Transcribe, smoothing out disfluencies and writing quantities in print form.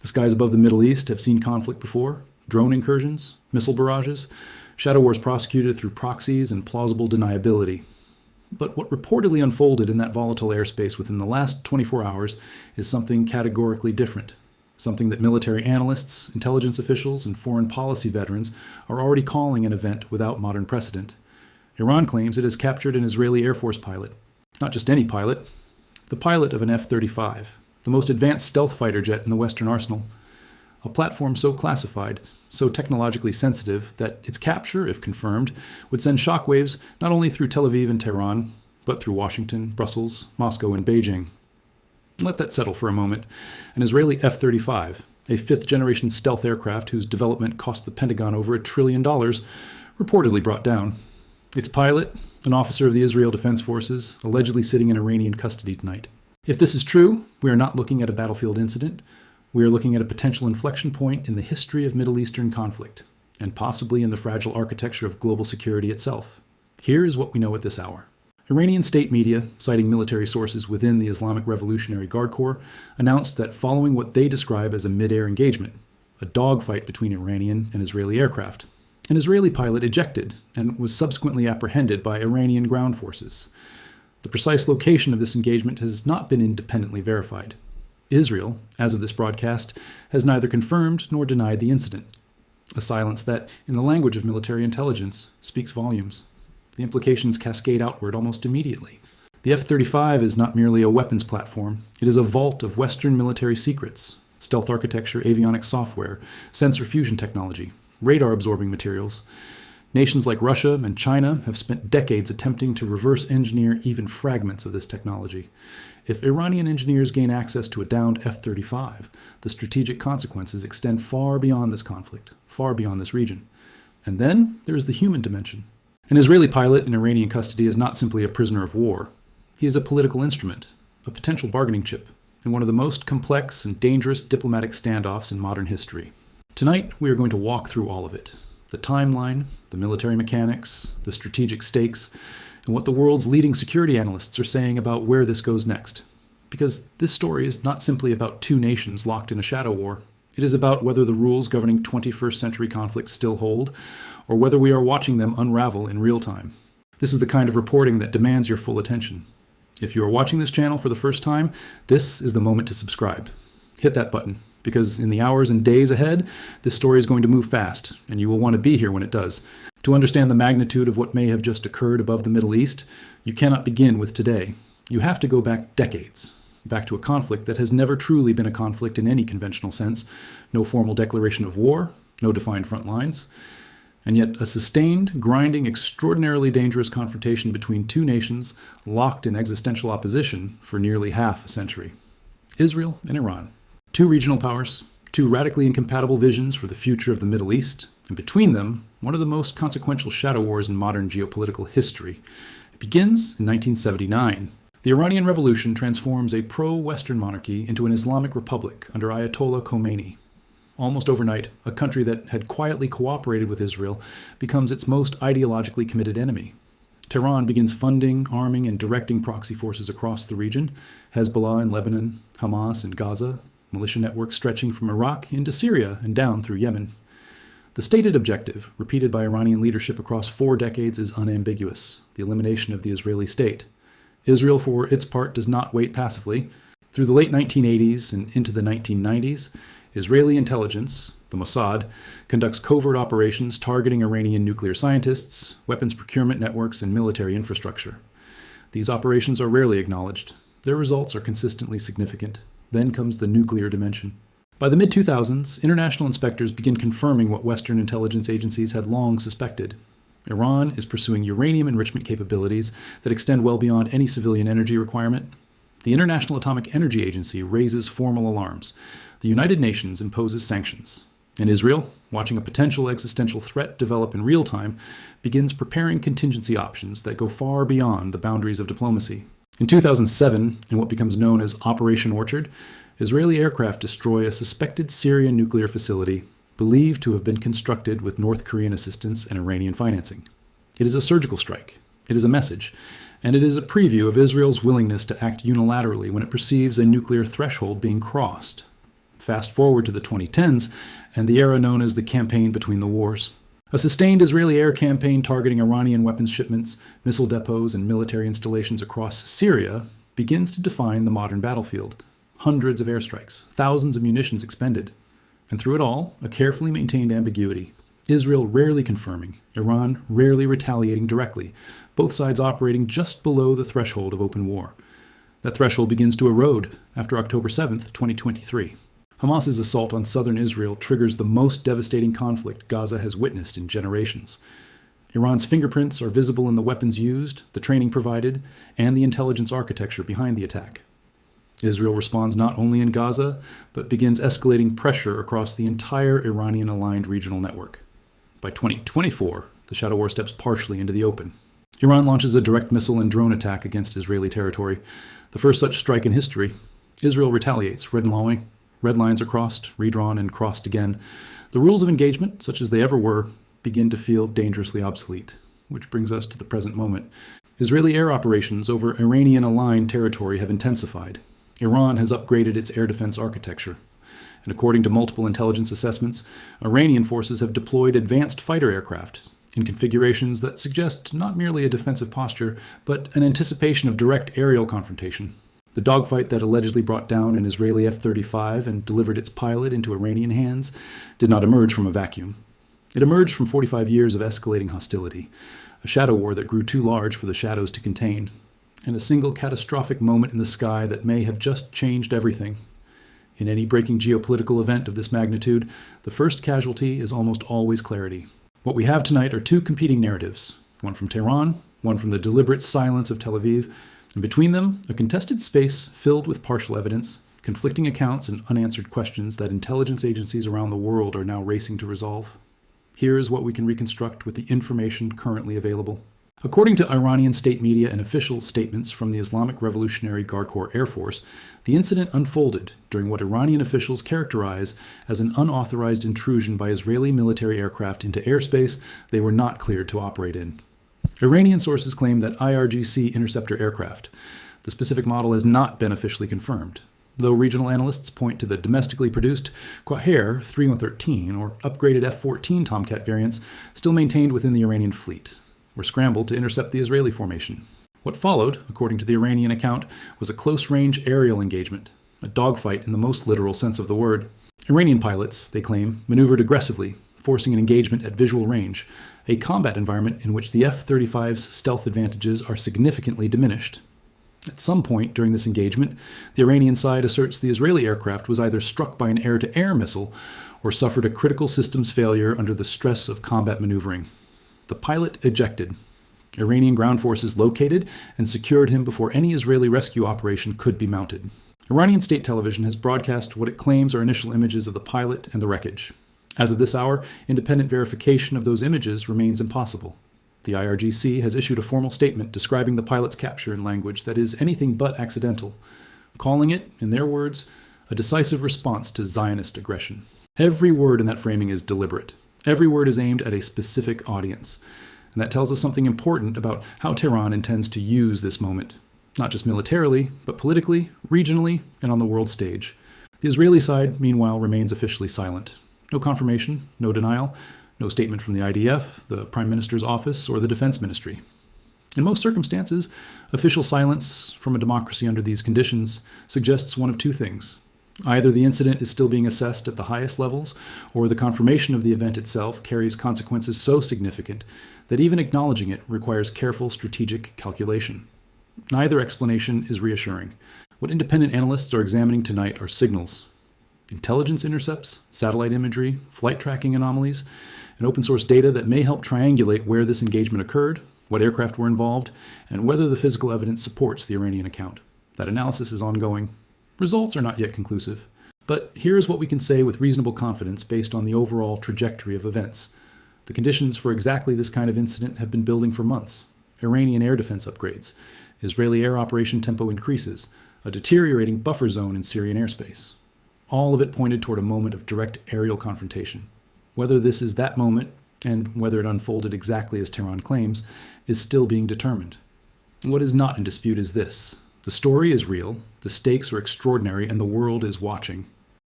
The skies above the Middle East have seen conflict before: drone incursions, missile barrages, shadow wars prosecuted through proxies and plausible deniability. But what reportedly unfolded in that volatile airspace within the last 24 hours is something categorically different. Something that military analysts, intelligence officials, and foreign policy veterans are already calling an event without modern precedent. Iran claims it has captured an Israeli Air Force pilot. Not just any pilot, the pilot of an F-35, the most advanced stealth fighter jet in the Western arsenal. A platform so classified, so technologically sensitive, that its capture, if confirmed, would send shockwaves not only through Tel Aviv and Tehran, but through Washington, Brussels, Moscow, and Beijing. Let that settle for a moment. An Israeli F-35, a fifth-generation stealth aircraft whose development cost the Pentagon over $1 trillion, reportedly brought down. Its pilot, an officer of the Israel Defense Forces, allegedly sitting in Iranian custody tonight. If this is true, we are not looking at a battlefield incident. We are looking at a potential inflection point in the history of Middle Eastern conflict, and possibly in the fragile architecture of global security itself. Here is what we know at this hour. Iranian state media, citing military sources within the Islamic Revolutionary Guard Corps, announced that following what they describe as a midair engagement, a dogfight between Iranian and Israeli aircraft, an Israeli pilot ejected and was subsequently apprehended by Iranian ground forces. The precise location of this engagement has not been independently verified. Israel, as of this broadcast, has neither confirmed nor denied the incident, a silence that, in the language of military intelligence, speaks volumes. The implications cascade outward almost immediately. The F-35 is not merely a weapons platform. It is a vault of Western military secrets: stealth architecture, avionics software, sensor fusion technology, radar-absorbing materials. Nations like Russia and China have spent decades attempting to reverse engineer even fragments of this technology. If Iranian engineers gain access to a downed F-35, the strategic consequences extend far beyond this conflict, far beyond this region. And then there is the human dimension. An Israeli pilot in Iranian custody is not simply a prisoner of war. He is a political instrument, a potential bargaining chip, in one of the most complex and dangerous diplomatic standoffs in modern history. Tonight, we are going to walk through all of it: the timeline, the military mechanics, the strategic stakes, and what the world's leading security analysts are saying about where this goes next. Because this story is not simply about two nations locked in a shadow war. It is about whether the rules governing 21st century conflicts still hold, or whether we are watching them unravel in real time. This is the kind of reporting that demands your full attention. If you are watching this channel for the first time, this is the moment to subscribe. Hit that button, because in the hours and days ahead, this story is going to move fast, and you will want to be here when it does. To understand the magnitude of what may have just occurred above the Middle East, you cannot begin with today. You have to go back decades, back to a conflict that has never truly been a conflict in any conventional sense. No formal declaration of war, no defined front lines, and yet a sustained, grinding, extraordinarily dangerous confrontation between two nations locked in existential opposition for nearly half a century. Israel and Iran. Two regional powers, two radically incompatible visions for the future of the Middle East, and between them, one of the most consequential shadow wars in modern geopolitical history. It begins in 1979. The Iranian Revolution transforms a pro-Western monarchy into an Islamic republic under Ayatollah Khomeini. Almost overnight, a country that had quietly cooperated with Israel becomes its most ideologically committed enemy. Tehran begins funding, arming, and directing proxy forces across the region: Hezbollah in Lebanon, Hamas in Gaza, militia networks stretching from Iraq into Syria and down through Yemen. The stated objective, repeated by Iranian leadership across 4 decades, is unambiguous: the elimination of the Israeli state. Israel, for its part, does not wait passively. Through the late 1980s and into the 1990s, Israeli intelligence, the Mossad, conducts covert operations targeting Iranian nuclear scientists, weapons procurement networks, and military infrastructure. These operations are rarely acknowledged. Their results are consistently significant. Then comes the nuclear dimension. By the mid-2000s, international inspectors begin confirming what Western intelligence agencies had long suspected. Iran is pursuing uranium enrichment capabilities that extend well beyond any civilian energy requirement. The International Atomic Energy Agency raises formal alarms. The United Nations imposes sanctions. And Israel, watching a potential existential threat develop in real time, begins preparing contingency options that go far beyond the boundaries of diplomacy. In 2007, in what becomes known as Operation Orchard, Israeli aircraft destroy a suspected Syrian nuclear facility believed to have been constructed with North Korean assistance and Iranian financing. It is a surgical strike. It is a message. And it is a preview of Israel's willingness to act unilaterally when it perceives a nuclear threshold being crossed. fast forward to the 2010s and the era known as the Campaign Between the Wars. A sustained Israeli air campaign targeting Iranian weapons shipments, missile depots, and military installations across Syria begins to define the modern battlefield. Hundreds of airstrikes, thousands of munitions expended, and through it all, a carefully maintained ambiguity. Israel rarely confirming, Iran rarely retaliating directly, both sides operating just below the threshold of open war. That threshold begins to erode after October 7, 2023. Hamas's assault on southern Israel triggers the most devastating conflict Gaza has witnessed in generations. Iran's fingerprints are visible in the weapons used, the training provided, and the intelligence architecture behind the attack. Israel responds not only in Gaza, but begins escalating pressure across the entire Iranian-aligned regional network. By 2024, the Shadow War steps partially into the open. Iran launches a direct missile and drone attack against Israeli territory, the first such strike in history. Israel retaliates, red lines are crossed, redrawn, and crossed again. The rules of engagement, such as they ever were, begin to feel dangerously obsolete, which brings us to the present moment. Israeli air operations over Iranian-aligned territory have intensified. Iran has upgraded its air defense architecture, and according to multiple intelligence assessments, Iranian forces have deployed advanced fighter aircraft in configurations that suggest not merely a defensive posture, but an anticipation of direct aerial confrontation. The dogfight that allegedly brought down an Israeli F-35 and delivered its pilot into Iranian hands did not emerge from a vacuum. It emerged from 45 years of escalating hostility, a shadow war that grew too large for the shadows to contain, and a single catastrophic moment in the sky that may have just changed everything. In any breaking geopolitical event of this magnitude, the first casualty is almost always clarity. What we have tonight are two competing narratives, one from Tehran, one from the deliberate silence of Tel Aviv, and between them, a contested space filled with partial evidence, conflicting accounts, and unanswered questions that intelligence agencies around the world are now racing to resolve. Here is what we can reconstruct with the information currently available. According to Iranian state media and official statements from the Islamic Revolutionary Guard Corps Air Force, the incident unfolded during what Iranian officials characterize as an unauthorized intrusion by Israeli military aircraft into airspace they were not cleared to operate in. Iranian sources claim that IRGC interceptor aircraft. The specific model has not been officially confirmed, though regional analysts point to the domestically produced Qaher 313 or upgraded F-14 Tomcat variants still maintained within the Iranian fleet, were scrambled to intercept the Israeli formation. What followed, according to the Iranian account, was a close-range aerial engagement, a dogfight in the most literal sense of the word. Iranian pilots, they claim, maneuvered aggressively, forcing an engagement at visual range, a combat environment in which the F-35's stealth advantages are significantly diminished. At some point during this engagement, the Iranian side asserts the Israeli aircraft was either struck by an air-to-air missile or suffered a critical systems failure under the stress of combat maneuvering. The pilot ejected. Iranian ground forces located and secured him before any Israeli rescue operation could be mounted. Iranian state television has broadcast what it claims are initial images of the pilot and the wreckage. As of this hour, independent verification of those images remains impossible. The IRGC has issued a formal statement describing the pilot's capture in language that is anything but accidental, calling it, in their words, a decisive response to Zionist aggression. Every word in that framing is deliberate. Every word is aimed at a specific audience, and that tells us something important about how Tehran intends to use this moment, not just militarily, but politically, regionally, and on the world stage. The Israeli side, meanwhile, remains officially silent. No confirmation, no denial, no statement from the IDF, the Prime Minister's office, or the Defense Ministry. In most circumstances, official silence from a democracy under these conditions suggests one of two things. Either the incident is still being assessed at the highest levels, or the confirmation of the event itself carries consequences so significant that even acknowledging it requires careful strategic calculation. Neither explanation is reassuring. What independent analysts are examining tonight are signals. Intelligence intercepts, satellite imagery, flight tracking anomalies, and open source data that may help triangulate where this engagement occurred, what aircraft were involved, and whether the physical evidence supports the Iranian account. That analysis is ongoing. Results are not yet conclusive, but here's what we can say with reasonable confidence based on the overall trajectory of events. The conditions for exactly this kind of incident have been building for months. Iranian air defense upgrades, Israeli air operation tempo increases, a deteriorating buffer zone in Syrian airspace. All of it pointed toward a moment of direct aerial confrontation. Whether this is that moment, and whether it unfolded exactly as Tehran claims, is still being determined. What is not in dispute is this. The story is real, the stakes are extraordinary, and the world is watching.